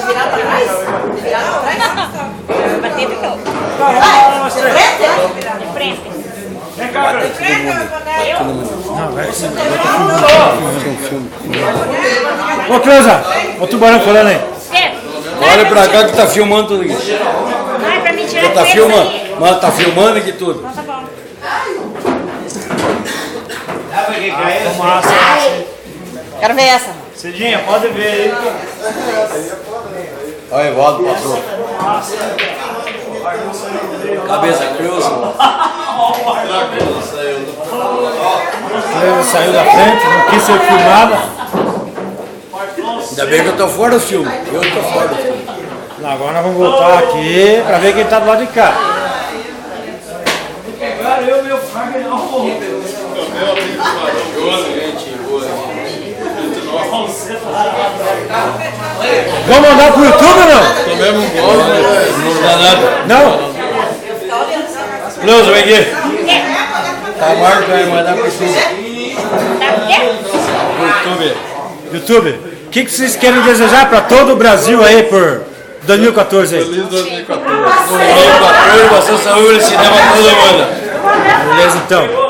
Virar pra trás? Virar pra trás? Bater ficou. De frente. Vem cá, Não, vai sim. ô Cleusa, o tubarão falando aí. Olha pra cá que tá filmando tudo aqui. Vai pra mim tirar Você tá com eles filmando? aí. Mas tá filmando aqui tudo. Então tá bom. Fumaça. Quero ver essa. Cidinha, pode ver aí. Olha o Evaldo passou. Cabeça cruz. Ele saiu da frente, não quis ser filmada. Ainda bem que eu tô fora do filme. Eu tô fora do filme. Agora nós vamos voltar aqui pra ver quem tá do lado de cá. Vamos mandar pro YouTube ou não? Tomemos um gol, não dá nada. Não? Cleusa, vem aqui. Tá marcado que vai mandar pro YouTube. Tá o quê? Pro YouTube. YouTube, o que vocês querem desejar pra todo o Brasil aí por 2014 aí? Feliz 2014. 2014, bastante saúde, cinema todo mundo. Beleza então.